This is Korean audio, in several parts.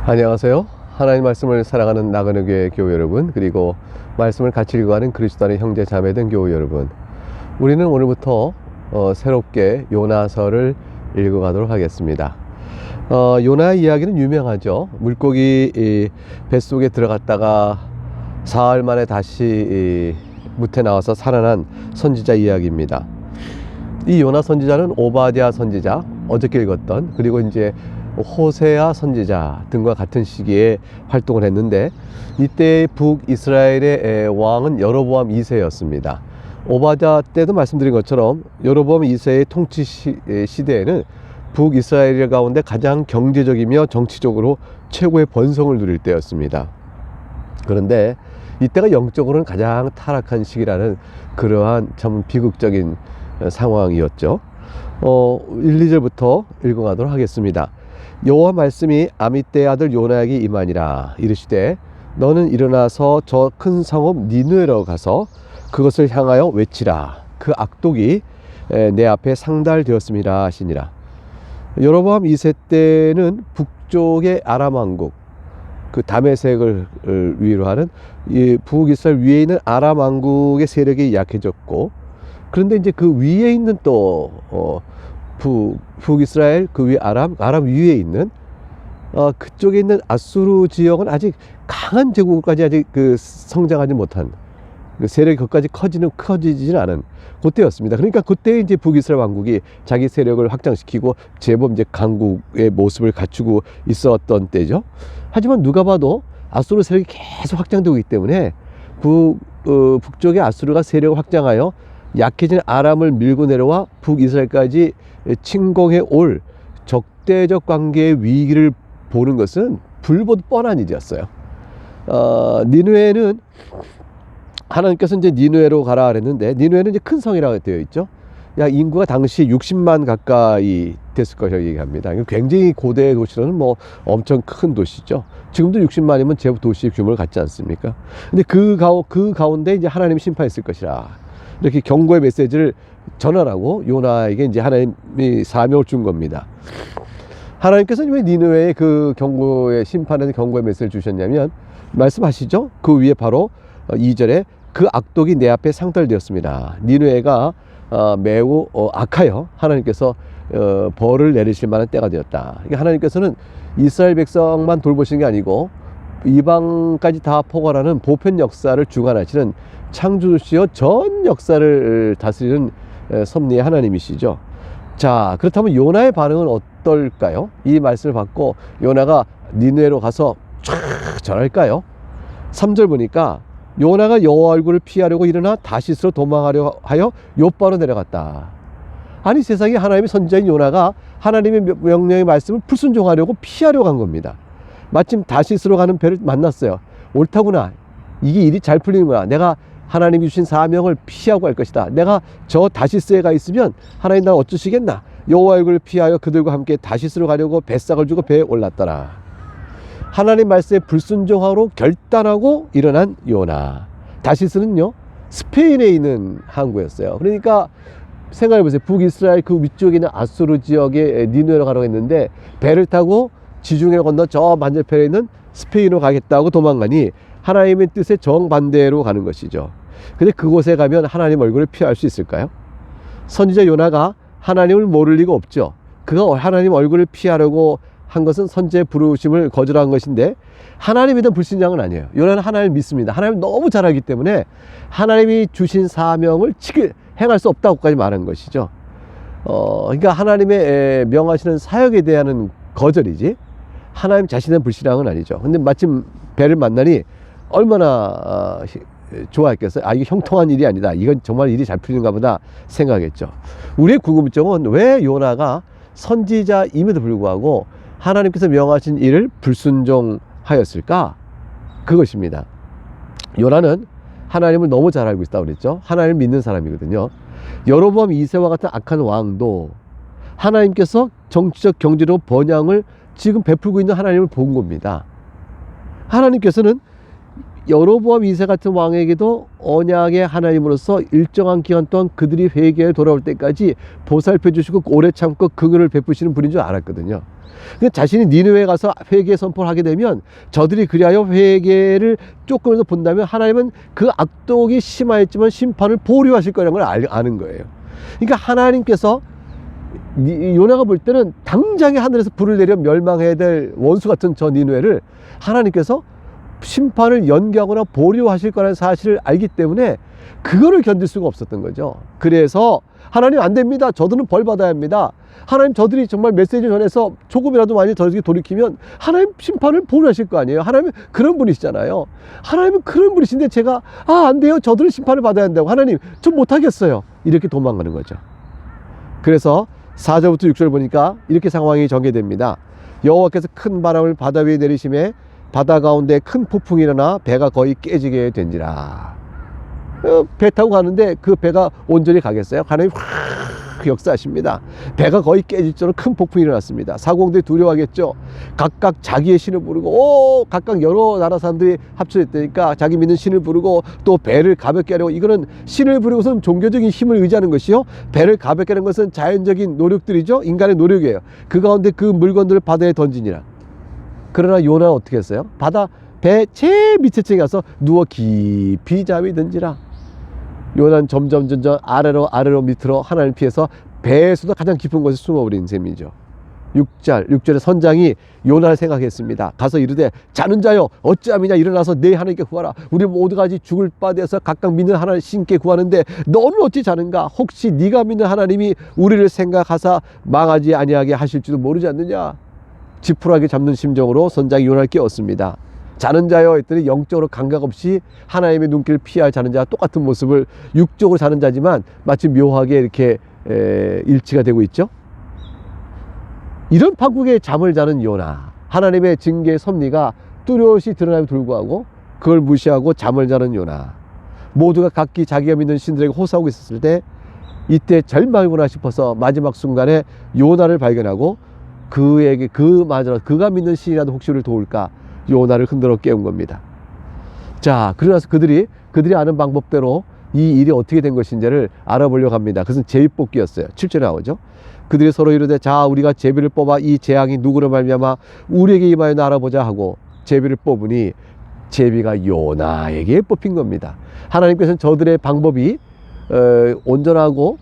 안녕하세요. 하나님 말씀을 사랑하는 나그네 교회 교우 여러분, 그리고 말씀을 같이 읽어가는 그리스도 안의 형제 자매된 교우 여러분, 우리는 오늘부터 새롭게 요나서를 읽어가도록 하겠습니다. 요나의 이야기는 유명하죠. 물고기 뱃속에 들어갔다가 사흘 만에 다시 무태 나와서 살아난 선지자 이야기입니다. 이 요나 선지자는 오바댜 선지자, 어저께 읽었던, 그리고 이제 호세아 선지자 등과 같은 시기에 활동을 했는데, 이때 북이스라엘의 왕은 여로보암 2세였습니다. 오바댜 때도 말씀드린 것처럼 여로보암 2세의 통치 시대에는 북이스라엘 가운데 가장 경제적이며 정치적으로 최고의 번성을 누릴 때였습니다. 그런데 이때가 영적으로는 가장 타락한 시기라는 그러한 참 비극적인 상황이었죠. 1, 2절부터 읽어가도록 하겠습니다. 여호와 말씀이 아미떼의 아들 요나에게 임하니라. 이르시되 너는 일어나서 저 큰 성읍 니느웨로 가서 그것을 향하여 외치라. 그 악독이 내 앞에 상달되었음이라 하시니라. 여로보암 2세 때는 북쪽의 아람 왕국, 그 다메섹을 위로 하는 이 북이스라엘 위에 있는 아람 왕국의 세력이 약해졌고, 그런데 이제 그 위에 있는 또 북이스라엘 그 위에 아람 위에 있는 그쪽에 있는 아수르 지역은 아직 강한 제국까지 아직 그 성장하지 못한, 그 세력이 거기까지 커지지는 않은 그때였습니다. 그러니까 그때 이제 북이스라엘 왕국이 자기 세력을 확장시키고 제법 이제 강국의 모습을 갖추고 있었던 때죠. 하지만 누가 봐도 아수르 세력이 계속 확장되고 있기 때문에 북쪽의 아수르가 세력을 확장하여 약해진 아람을 밀고 내려와 북이스라엘까지 침공해 올 적대적 관계의 위기를 보는 것은 불보듯 뻔한 일이었어요. 니느웨는 하나님께서 이제 니느웨로 가라 그랬는데, 니느웨는 이제 큰 성이라고 되어 있죠. 인구가 당시 60만 가까이 됐을 것이라고 얘기합니다. 굉장히 고대 도시로는 뭐 엄청 큰 도시죠. 지금도 60만이면 제법 도시의 규모를 갖지 않습니까? 근데 그 가운데 이제 하나님이 심판했을 것이라, 이렇게 경고의 메시지를 전하라고 요나에게 이제 하나님이 사명을 준 겁니다. 하나님께서는 왜 니느웨의 그 경고의 심판에서 경고의 메시지를 주셨냐면, 말씀하시죠. 그 위에 바로 2절에 그 악독이 내 앞에 상달되었습니다. 니느웨가 매우 악하여 하나님께서 벌을 내리실 만한 때가 되었다. 그러니까 하나님께서는 이스라엘 백성만 돌보시는 게 아니고 이방까지 다 포괄하는 보편 역사를 주관하시는 창조주시여 전 역사를 다스리는 섭리의 하나님이시죠. 자, 그렇다면 요나의 반응은 어떨까요? 이 말씀을 받고 요나가 니느웨로 가서 쫙 전할까요? 3절 보니까 요나가 여호와 얼굴을 피하려고 일어나 다시스로 도망하려 하여 욥바로 내려갔다. 아니, 세상에 하나님의 선지자인 요나가 하나님의 명령의 말씀을 불순종하려고 피하려고 한 겁니다. 마침 다시스로 가는 배를 만났어요. 옳다구나, 이게 일이 잘 풀리는구나, 내가 하나님이 주신 사명을 피하고 갈 것이다, 내가 저 다시스에 가 있으면 하나님 날 어쩌시겠나. 여호와 얼굴을 피하여 그들과 함께 다시스로 가려고 뱃삭을 주고 배에 올랐더라. 하나님 말씀에 불순종하러 결단하고 일어난 요나. 다시스는요, 스페인에 있는 항구였어요. 그러니까 생각해보세요. 북이스라엘 그 위쪽에 있는 아수르 지역에 니느웨로 가려고 했는데 배를 타고 지중해 건너 저 반대편에 있는 스페인으로 가겠다고 도망가니 하나님의 뜻에 정반대로 가는 것이죠. 근데 그곳에 가면 하나님 얼굴을 피할 수 있을까요? 선지자 요나가 하나님을 모를 리가 없죠. 그가 하나님 얼굴을 피하려고 한 것은 선지자의 부르심을 거절한 것인데, 하나님에 대한 불신앙은 아니에요. 요나는 하나님을 믿습니다. 하나님을 너무 잘 알기 때문에 하나님이 주신 사명을 행할 수 없다고까지 말한 것이죠. 그러니까 하나님의 명하시는 사역에 대한 거절이지, 하나님 자신의 불신앙은 아니죠. 근데 마침 배를 만나니 얼마나 좋아했겠어요. 이게 형통한 일이 아니다, 이건 정말 일이 잘 풀리는가 보다 생각했죠. 우리의 궁금증은 왜 요나가 선지자임에도 불구하고 하나님께서 명하신 일을 불순종하였을까? 그것입니다. 요나는 하나님을 너무 잘 알고 있다고 그랬죠. 하나님을 믿는 사람이거든요. 여로보암 2세와 같은 악한 왕도 하나님께서 정치적 경제로 번영을 지금 베풀고 있는 하나님을 본 겁니다. 하나님께서는 여로보암 2세 같은 왕에게도 언약의 하나님으로서 일정한 기간 동안 그들이 회개에 돌아올 때까지 보살펴 주시고 오래 참고 긍휼을 베푸시는 분인 줄 알았거든요. 자신이 니느웨에 가서 회개 선포를 하게 되면 저들이 그리하여 회개를 조금이라도 본다면 하나님은 그 악독이 심하였지만 심판을 보류하실 거라는 걸 아는 거예요. 그러니까 하나님께서 요나가 볼 때는 당장에 하늘에서 불을 내려 멸망해야 될 원수 같은 저 니느웨를 하나님께서 심판을 연기하거나 보류하실 거라는 사실을 알기 때문에 그거를 견딜 수가 없었던 거죠. 그래서 하나님 안 됩니다. 저들은 벌 받아야 합니다. 하나님 저들이 정말 메시지 전해서 조금이라도 많이 저들이 돌이키면 하나님 심판을 보류하실 거 아니에요. 하나님은 그런 분이시잖아요. 하나님은 그런 분이신데 제가 안 돼요. 저들은 심판을 받아야 한다고. 하나님 좀 못하겠어요. 이렇게 도망가는 거죠. 그래서 4절부터 6절 보니까 이렇게 상황이 전개됩니다. 여호와께서 큰 바람을 바다 위에 내리심에 바다 가운데 큰 폭풍이 일어나 배가 거의 깨지게 된지라. 배 타고 가는데 그 배가 온전히 가겠어요? 하나님 확 역사하십니다. 배가 거의 깨질 정도로 큰 폭풍이 일어났습니다. 사공들이 두려워하겠죠. 각각 자기의 신을 부르고 각각 여러 나라 사람들이 합쳐졌다니까 자기 믿는 신을 부르고 또 배를 가볍게 하려고. 이거는 신을 부르고선 종교적인 힘을 의지하는 것이요, 배를 가볍게 하는 것은 자연적인 노력들이죠. 인간의 노력이에요. 그 가운데 그 물건들을 바다에 던지니라. 그러나 요나는 어떻게 했어요? 바다 배 제일 밑에 층에 가서 누워 깊이 잠이 든지라. 요나는 점점 아래로 밑으로 하나님을 피해서 배에서도 가장 깊은 곳에 숨어버린 셈이죠. 6절에 선장이 요나를 생각했습니다. 가서 이르되 자는 자여 어찌함이냐, 일어나서 내 하나님께 구하라. 우리 모두가 죽을 바 되어서 각각 믿는 하나님 신께 구하는데 너는 어찌 자는가? 혹시 네가 믿는 하나님이 우리를 생각하사 망하지 아니하게 하실지도 모르지 않느냐. 지푸라기 잡는 심정으로 선장이 요나를 깨웠습니다. 자는 자여 했더니 영적으로 감각 없이 하나님의 눈길을 피할 자는 자와 똑같은 모습을, 육적으로 자는 자지만 마치 묘하게 이렇게 일치가 되고 있죠. 이런 판국에 잠을 자는 요나, 하나님의 징계의 섭리가 뚜렷이 드러남에도 불구하고 그걸 무시하고 잠을 자는 요나, 모두가 각기 자기가 믿는 신들에게 호소하고 있었을 때 이때 절망이구나 싶어서 마지막 순간에 요나를 발견하고 그에게 그가 믿는 신이라도 혹시 우리를 도울까 요나를 흔들어 깨운 겁니다. 자, 그러나서 그들이 아는 방법대로 이 일이 어떻게 된 것인지를 알아보려고 합니다. 그것은 제비뽑기였어요. 7절에 나오죠. 그들이 서로 이르되 자 우리가 제비를 뽑아 이 재앙이 누구로 말미암아 우리에게 임하여 알아보자 하고 제비를 뽑으니 제비가 요나에게 뽑힌 겁니다. 하나님께서는 저들의 방법이 온전하고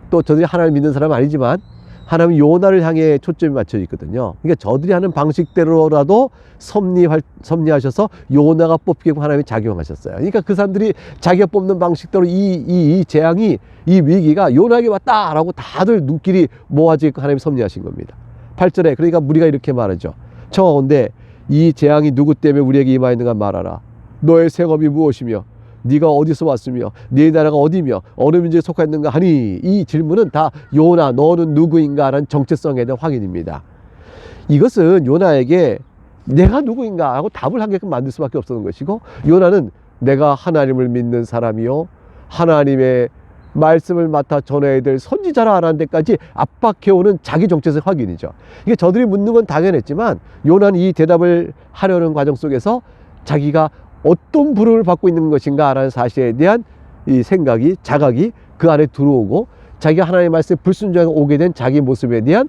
또 저들이 하나님을 믿는 사람은 아니지만 하나님은 요나를 향해 초점이 맞춰 있거든요. 그러니까 저들이 하는 방식대로라도 섭리하셔서 요나가 뽑게 하나님이 작용하셨어요. 그러니까 그 사람들이 자기가 뽑는 방식대로 이 재앙이, 이 위기가 요나에게 왔다라고 다들 눈길이 모아지고 하나님이 섭리하신 겁니다. 8절에 그러니까 우리가 이렇게 말하죠. 청하건대 이 재앙이 누구 때문에 우리에게 임하였는가 말하라. 너의 생업이 무엇이며 네가 어디서 왔으며 네 나라가 어디며 어느 민족에 속하였는가 하니, 이 질문은 다 요나 너는 누구인가 라는 정체성에 대한 확인입니다. 이것은 요나에게 내가 누구인가 하고 답을 하게끔 만들 수밖에 없었던 것이고, 요나는 내가 하나님을 믿는 사람이요 하나님의 말씀을 맡아 전해야 될 선지자라는 데까지 압박해오는 자기 정체성 확인이죠. 이게 저들이 묻는 건 당연했지만 요나는 이 대답을 하려는 과정 속에서 자기가 어떤 부름을 받고 있는 것인가 라는 사실에 대한 이 생각이, 자각이 그 안에 들어오고 자기가 하나님의 말씀에 불순종하게 오게 된 자기 모습에 대한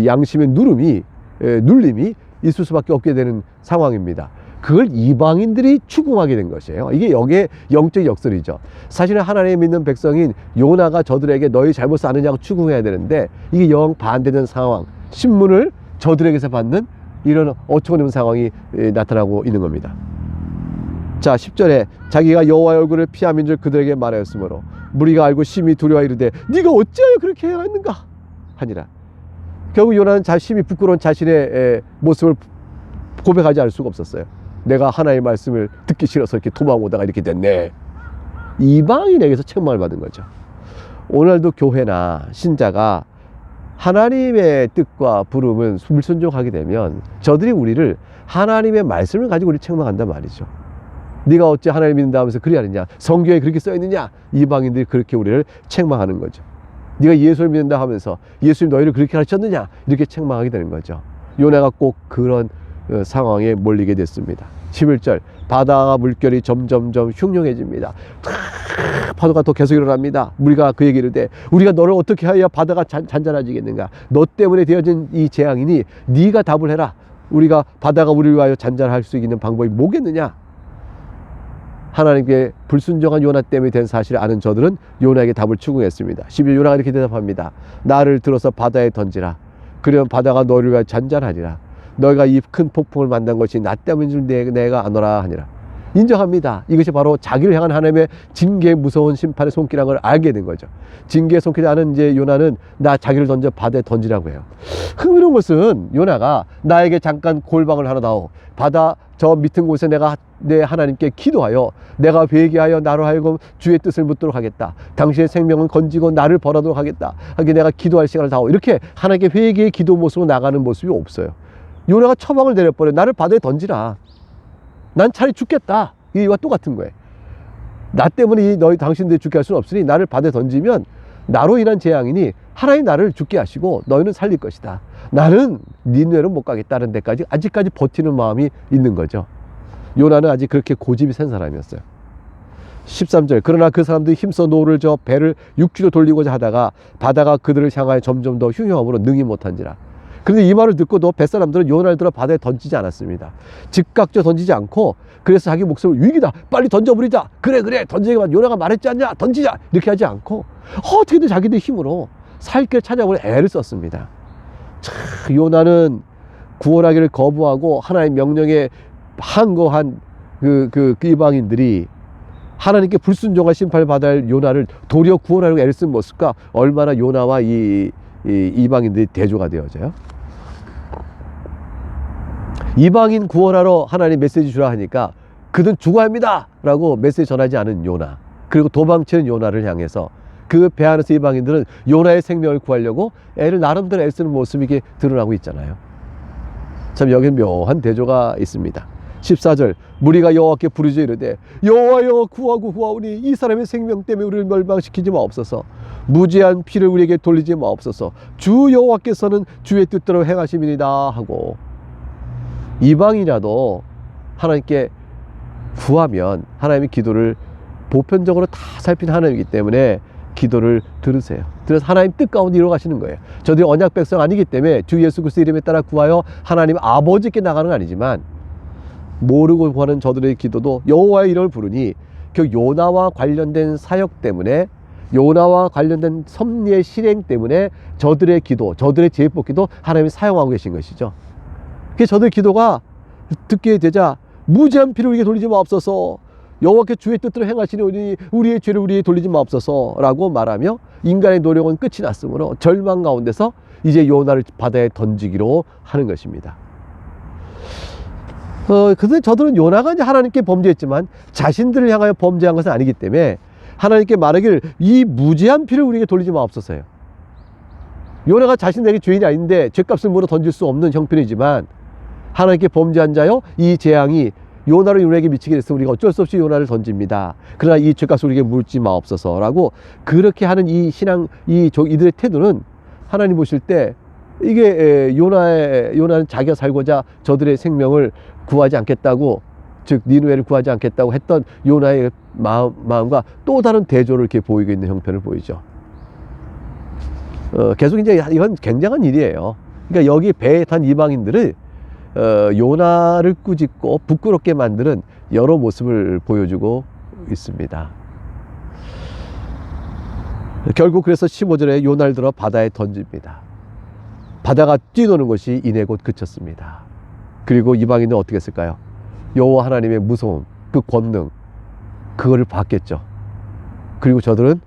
양심의 눌림이 있을 수밖에 없게 되는 상황입니다. 그걸 이방인들이 추궁하게 된 것이에요. 이게 여기에 영적 역설이죠. 사실은 하나님 믿는 백성인 요나가 저들에게 너희 잘못을 아느냐고 추궁해야 되는데 이게 영 반대된 상황, 신문을 저들에게서 받는 이런 어처구니없는 상황이 나타나고 있는 겁니다. 자, 10절에 자기가 여호와의 얼굴을 피함인 줄 그들에게 말하였으므로 무리가 알고 심히 두려워 이르되 네가 어찌하여 그렇게 행하였는가 하니라. 결국 요나는 심히 부끄러운 자신의 모습을 고백하지 않을 수가 없었어요. 내가 하나님의 말씀을 듣기 싫어서 이렇게 도망오다가 이렇게 됐네. 이방인에게서 책망을 받은 거죠. 오늘도 교회나 신자가 하나님의 뜻과 부름은 불순종하게 되면 저들이 우리를 하나님의 말씀을 가지고 우리 책망한단 말이죠. 네가 어찌 하나님 믿는다 하면서 그리 하느냐, 성경에 그렇게 써있느냐, 이방인들이 그렇게 우리를 책망하는 거죠. 네가 예수를 믿는다 하면서 예수님 너희를 그렇게 가르쳤느냐, 이렇게 책망하게 되는 거죠. 요나가 꼭 그런 상황에 몰리게 됐습니다. 11절 바다 물결이 점점점 흉흉해집니다. 파도가 더 계속 일어납니다. 우리가 그 얘기를 해 우리가 너를 어떻게 하여야 바다가 잔잔해지겠는가. 너 때문에 되어진 이 재앙이니 네가 답을 해라. 우리가 바다가 우리를 위하여 잔잔할 수 있는 방법이 뭐겠느냐. 하나님께 불순종한 요나 때문에 된 사실을 아는 저들은 요나에게 답을 추궁했습니다. 12절 요나가 이렇게 대답합니다. 나를 들어서 바다에 던지라. 그러면 바다가 너를 위하여 잔잔하리라. 너희가 이 큰 폭풍을 만난 것이 나 때문인 줄 내가 아노라 하니라. 인정합니다. 이것이 바로 자기를 향한 하나님의 징계의 무서운 심판의 손길이라는 걸 알게 된 거죠. 징계의 손길이 아는 이제 요나는 나 자기를 던져 바다에 던지라고 해요. 흥미로운 것은 요나가 나에게 잠깐 골방을 하나 다오. 바다 저 밑은 곳에 내가 내 하나님께 기도하여 내가 회개하여 나로 하여금 주의 뜻을 묻도록 하겠다. 당신의 생명은 건지고 나를 벌하도록 하겠다. 하게 내가 기도할 시간을 다오. 이렇게 하나님께 회개의 기도 모습으로 나가는 모습이 없어요. 요나가 처방을 내려버려. 나를 바다에 던지라. 난 차라리 죽겠다. 이와 똑같은 거예요. 나 때문에 너희 당신들이 죽게 할 수는 없으니 나를 바다에 던지면 나로 인한 재앙이니 하나님 나를 죽게 하시고 너희는 살릴 것이다. 나는 니느웨로 못 가겠다는 데까지 아직까지 버티는 마음이 있는 거죠. 요나는 아직 그렇게 고집이 센 사람이었어요. 13절 그러나 그 사람들이 힘써 노를 저 배를 육지로 돌리고자 하다가 바다가 그들을 향하여 점점 더 흉흉함으로 능히 못한지라. 그런데 이 말을 듣고도 뱃사람들은 요나를 들어 바다에 던지지 않았습니다. 즉각적으로 던지지 않고 그래서 자기 목숨을 위기다 빨리 던져버리자 그래 던지기만 요나가 말했지 않냐 던지자 이렇게 하지 않고 어떻게든 자기들 힘으로 살 길을 찾아보려 애를 썼습니다. 참 요나는 구원하기를 거부하고 하나님의 명령에 항거한 그 이방인들이 하나님께 불순종한 심판을 받아야 할 요나를 도리어 구원하려고 애를 쓴 모습과 얼마나 요나와 이 이방인들이 대조가 되어져요. 이방인 구원하러 하나님 메시지 주라 하니까 그들은 죽어야 합니다 라고 메시지 전하지 않은 요나, 그리고 도망치는 요나를 향해서 그 배 안에서 이방인들은 요나의 생명을 구하려고 애를 나름대로 애쓰는 모습이 이게 드러나고 있잖아요. 참 여기는 묘한 대조가 있습니다. 14절 무리가 여호와께 부르짖어 이르되 여호와여 구하고 구하오니 이 사람의 생명 때문에 우리를 멸망시키지 마옵소서. 무죄한 피를 우리에게 돌리지 마옵소서. 주 여호와께서는 주의 뜻대로 행하심이니이다 하고, 이방이라도 하나님께 구하면 하나님의 기도를 보편적으로 다 살피는 하나님이기 때문에 기도를 들으세요. 그래서 하나님 뜻 가운데 이루어 가시는 거예요. 저들이 언약 백성 아니기 때문에 주 예수 그리스도 이름에 따라 구하여 하나님 아버지께 나가는 건 아니지만, 모르고 구하는 저들의 기도도 여호와의 이름을 부르니 그 요나와 관련된 사역 때문에, 요나와 관련된 섭리의 실행 때문에 저들의 기도, 저들의 제복기도 하나님이 사용하고 계신 것이죠. 그래서 저들의 기도가 듣게 되자 무죄한 피를 우리에게 돌리지 마옵소서, 여호와께 주의 뜻대로 행하시니 우리의 죄를 우리에게 돌리지 마옵소서 라고 말하며 인간의 노력은 끝이 났으므로 절망 가운데서 이제 요나를 바다에 던지기로 하는 것입니다. 근데 저들은 요나가 이제 하나님께 범죄했지만 자신들을 향하여 범죄한 것은 아니기 때문에 하나님께 말하기를 이 무죄한 피를 우리에게 돌리지 마옵소서요. 요나가 자신에게 죄인이 아닌데 죄값을 물어 던질 수 없는 형편이지만 하나님께 범죄한 자요 이 재앙이 요나를 우리에게 미치게 됐으면 우리가 어쩔 수 없이 요나를 던집니다. 그러나 이 죄값을 우리에게 물지 마옵소서라고 그렇게 하는 이 신앙, 이들의 태도는 하나님 보실 때 이게 요나는 자기가 살고자 저들의 생명을 구하지 않겠다고, 즉 니느웨를 구하지 않겠다고 했던 요나의 마음과 또 다른 대조를 이렇게 보이고 있는 형편을 보이죠. 계속 이제 이건 굉장한 일이에요. 그러니까 여기 배에 탄 이방인들을 요나를 꾸짖고 부끄럽게 만드는 여러 모습을 보여주고 있습니다. 결국 그래서 15절에 요나를 들어 바다에 던집니다. 바다가 뛰노는 것이 이내 곧 그쳤습니다. 그리고 이방인은 어떻게 했을까요? 여호와 하나님의 무서움, 그 권능, 그거를 봤겠죠. 그리고 저들은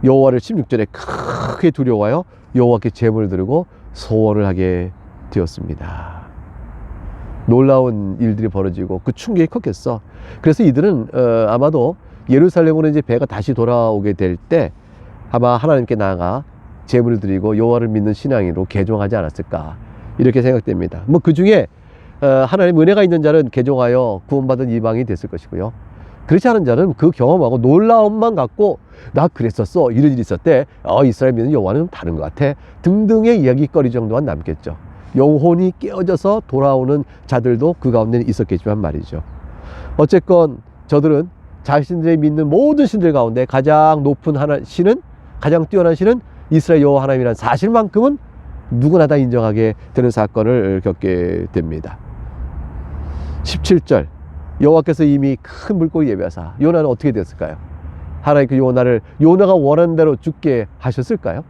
여호와를 16절에 크게 두려워하여 여호와께 제물을 드리고 소원을 하게 되었습니다. 놀라운 일들이 벌어지고 그 충격이 컸겠어. 그래서 이들은 아마도 예루살렘으로 이제 배가 다시 돌아오게 될 때 아마 하나님께 나아가 제물을 드리고 여호와를 믿는 신앙으로 개종하지 않았을까, 이렇게 생각됩니다. 뭐 그 중에 하나님 은혜가 있는 자는 개종하여 구원받은 이방이 됐을 것이고요. 그렇지 않은 자는 그 경험하고 놀라움만 갖고 나 그랬었어, 이런 일이 있었대, 이스라엘 믿는 여호와는 다른 것 같아 등등의 이야기거리 정도만 남겠죠. 영혼이 깨어져서 돌아오는 자들도 그 가운데는 있었겠지만 말이죠. 어쨌건 저들은 자신들이 믿는 모든 신들 가운데 가장 높은 신은, 가장 뛰어난 신은 이스라엘 여호와 하나님이라는 사실만큼은 누구나 다 인정하게 되는 사건을 겪게 됩니다. 17절, 여호와께서 이미 큰 물고기 예비하사, 요나는 어떻게 됐을까요? 하나님 그 요나가 원하는 대로 죽게 하셨을까요?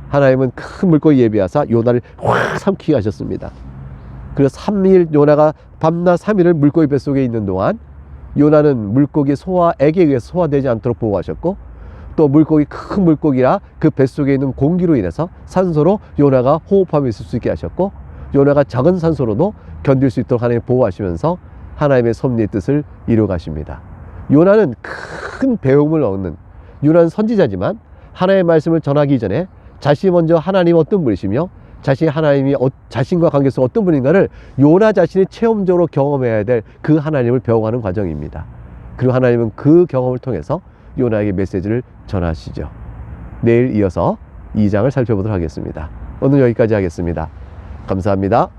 하나님은 큰 물고기 예비하사 요나를 확 삼키게 하셨습니다. 그래서 3일, 요나가 밤낮 3일을 물고기 뱃속에 있는 동안 요나는 물고기 액에 의해서 소화되지 않도록 보호하셨고, 또 큰 물고기라 그 뱃속에 있는 공기로 인해서 산소로 요나가 호흡하며 있을 수 있게 하셨고, 요나가 작은 산소로도 견딜 수 있도록 하나님 보호하시면서 하나님의 섭리의 뜻을 이루어 가십니다. 요나는 큰 배움을 얻는, 요나는 선지자지만 하나님의 말씀을 전하기 전에 자신이 먼저 하나님이 어떤 분이시며 자신이 자신과 관계 속 어떤 분인가를 요나 자신이 체험적으로 경험해야 될 그 하나님을 배워가는 과정입니다. 그리고 하나님은 그 경험을 통해서 요나에게 메시지를 전하시죠. 내일 이어서 2장을 살펴보도록 하겠습니다. 오늘 여기까지 하겠습니다. 감사합니다.